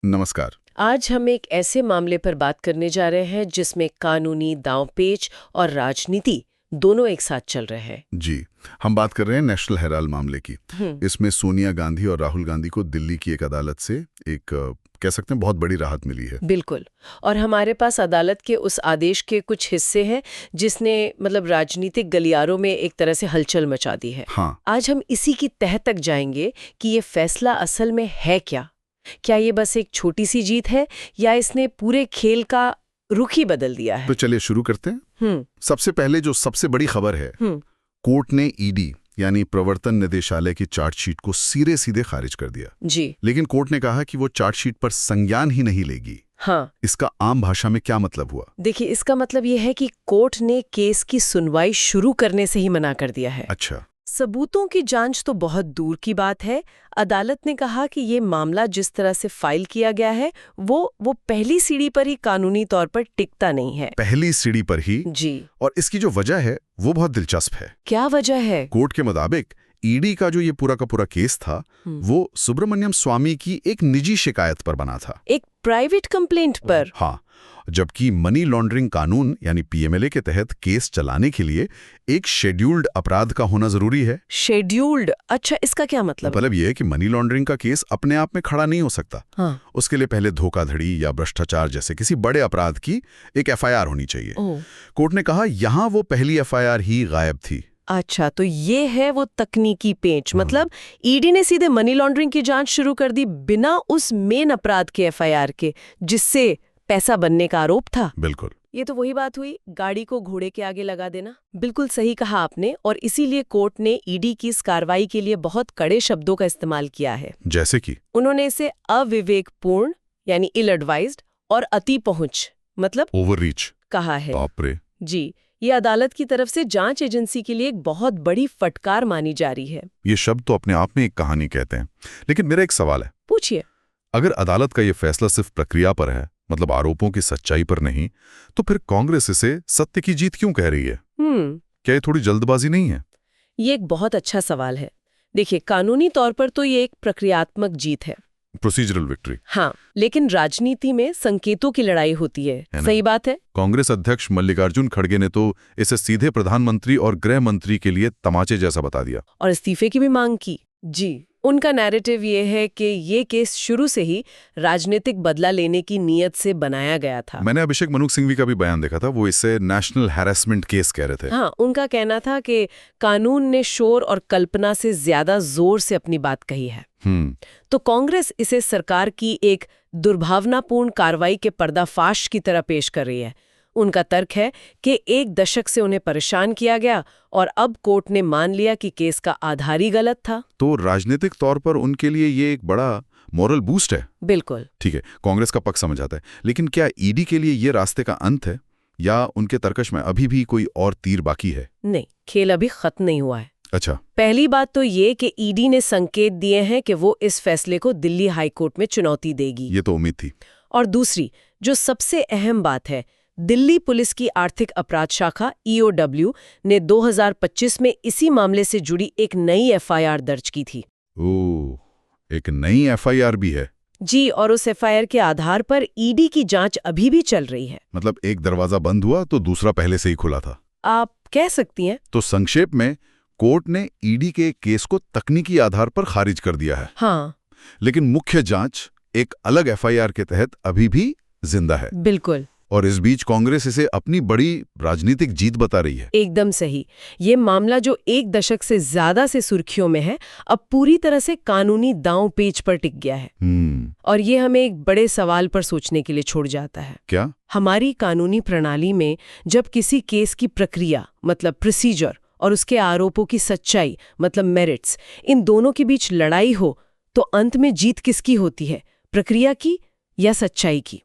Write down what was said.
नमस्कार। आज हम एक ऐसे मामले पर बात करने जा रहे हैं जिसमें कानूनी दांवपेच और राजनीति दोनों एक साथ चल रहे हैं। जी, हम बात कर रहे हैं नेशनल हेराल्ड मामले की। इसमें सोनिया गांधी और राहुल गांधी को दिल्ली की एक अदालत से एक कह सकते हैं बहुत बड़ी राहत मिली है। बिल्कुल। और हमारे पास अदालत के उस आदेश के कुछ हिस्से हैं जिसने राजनीतिक गलियारों में एक तरह से हलचल मचा दी है। हाँ। आज हम इसी की तह तक जाएंगे कि ये फैसला असल में है क्या ये बस एक छोटी सी जीत है या इसने पूरे खेल का रुख ही बदल दिया है। तो चलिए शुरू करते हैं। सबसे पहले जो सबसे बड़ी खबर है, कोर्ट ने ईडी यानी प्रवर्तन निदेशालय की चार्जशीट को सीधे सीधे खारिज कर दिया। जी। लेकिन कोर्ट ने कहा कि वो चार्जशीट पर संज्ञान ही नहीं लेगी। हाँ। इसका आम भाषा में क्या मतलब हुआ? देखिए, इसका मतलब ये है कि कोर्ट ने केस की सुनवाई शुरू करने से ही मना कर दिया है। अच्छा। सबूतों की जांच तो बहुत दूर की बात है। अदालत ने कहा कि ये मामला जिस तरह से फाइल किया गया है वो पहली सीढ़ी पर ही कानूनी तौर पर टिकता नहीं है। पहली सीढ़ी पर ही? जी। और इसकी जो वजह है वो बहुत दिलचस्प है। क्या वजह है? कोर्ट के मुताबिक ईडी का जो ये पूरा का पूरा केस था वो सुब्रमण्यम स्वामी की एक निजी शिकायत पर बना था, एक प्राइवेट कंप्लेंट पर। हाँ, जबकि मनी लॉन्ड्रिंग कानून यानी पीएमएलए के तहत केस चलाने के लिए एक शेड्यूल्ड अपराध का होना जरूरी है। शेड्यूल्ड? अच्छा, इसका क्या मतलब ये है कि मनी लॉन्ड्रिंग का केस अपने आप में खड़ा नहीं हो सकता। हाँ। उसके लिए पहले धोखाधड़ी या भ्रष्टाचार जैसे किसी बड़े अपराध की एक एफआईआर होनी चाहिए। कोर्ट ने कहा यहां वो पहली एफआईआर ही गायब थी। अच्छा, तो ये है वो तकनीकी पेंच। मतलब ईडी ने सीधे मनी लॉन्ड्रिंग की जांच शुरू कर दी बिना उस मेन अपराध के एफआईआर के जिससे पैसा बनने का आरोप था। बिल्कुल। ये तो वही बात हुई, गाड़ी को घोड़े के आगे लगा देना। बिल्कुल सही कहा आपने। और इसीलिए कोर्ट ने ईडी की इस कार्रवाई के लिए बहुत कड़े शब्दों का इस्तेमाल किया है। जैसे कि उन्होंने इसे अविवेकपूर्ण यानी इल एडवाइज्ड और अति पहुंच मतलब ओवररीच कहा है। बाप रे। जी, ये अदालत की तरफ से जांच एजेंसी के लिए एक बहुत बड़ी फटकार मानी जा रही है। ये शब्द तो अपने आप में एक कहानी कहते हैं। लेकिन मेरा एक सवाल है। पूछिए। अगर अदालत का ये फैसला सिर्फ प्रक्रिया पर है, मतलब आरोपों की सच्चाई पर नहीं, तो फिर कांग्रेस इसे सत्य की जीत क्यों कह रही है? क्या ये थोड़ी जल्दबाजी नहीं है? ये एक बहुत अच्छा सवाल है। देखिए, कानूनी तौर पर तो ये एक प्रक्रियात्मक जीत है, प्रोसीजरल विक्ट्री। हाँ, लेकिन राजनीति में संकेतों की लड़ाई होती है। सही बात है। कांग्रेस अध्यक्ष मल्लिकार्जुन खड़गे ने तो इसे सीधे प्रधानमंत्री और गृह मंत्री के लिए तमाचे जैसा बता दिया और इस्तीफे की भी मांग की। जी, उनका नैरेटिव ये है कि ये केस शुरू से ही राजनीतिक बदला लेने की नीयत से बनाया गया था। मैंने अभिषेक मनु सिंघवी का भी बयान देखा था, वो इसे नेशनल हैरेसमेंट केस कह रहे थे। हाँ, उनका कहना था कि कानून ने शोर और कल्पना से ज्यादा जोर से अपनी बात कही है। तो कांग्रेस इसे सरकार की एक दुर्भावनापूर्ण कार्रवाई के पर्दाफाश की तरह पेश कर रही है। उनका तर्क है कि एक दशक से उन्हें परेशान किया गया और अब कोर्ट ने मान लिया कि केस का आधार ही गलत था। तो राजनीतिक तौर पर उनके लिए ये एक बड़ा मॉरल बूस्ट है। बिल्कुल। ठीक है, कांग्रेस का पक्ष समझ आता है। लेकिन क्या ईडी के लिए ये रास्ते का अंत है या उनके तर्कश में अभी भी कोई और तीर बाकी है? नहीं, खेल अभी खत्म नहीं हुआ है। अच्छा। पहली बात तो ये कि ईडी ने संकेत दिए हैं कि वो इस फैसले को दिल्ली हाई कोर्ट में चुनौती देगी। ये तो उम्मीद थी। और दूसरी जो सबसे अहम बात है, दिल्ली पुलिस की आर्थिक अपराध शाखा EOW ने 2025 में इसी मामले से जुड़ी एक नई एफआईआर दर्ज की थी। ओह, एक नई एफआईआर भी है? जी, और उस एफआईआर के आधार पर ईडी की जांच अभी भी चल रही है। मतलब एक दरवाजा बंद हुआ तो दूसरा पहले से ही खुला था, आप कह सकती हैं। तो संक्षेप में कोर्ट ने ईडी के केस को तकनीकी आधार पर खारिज कर दिया है। हाँ, लेकिन मुख्य जांच एक अलग एफआईआर के तहत अभी भी जिंदा है। बिल्कुल। और इस बीच कांग्रेस इसे अपनी बड़ी राजनीतिक जीत बता रही है। एकदम सही। ये मामला जो एक दशक से ज्यादा से सुर्खियों में है, अब पूरी तरह से कानूनी दांव पेच पर टिक गया है। और ये हमें एक बड़े सवाल पर सोचने के लिए छोड़ जाता है। क्या? हमारी कानूनी प्रणाली में जब किसी केस की प्रक्रिया मतलब प्रोसीजर और उसके आरोपों की सच्चाई मतलब मेरिट्स, इन दोनों के बीच लड़ाई हो, तो अंत में जीत किसकी होती है, प्रक्रिया की या सच्चाई की?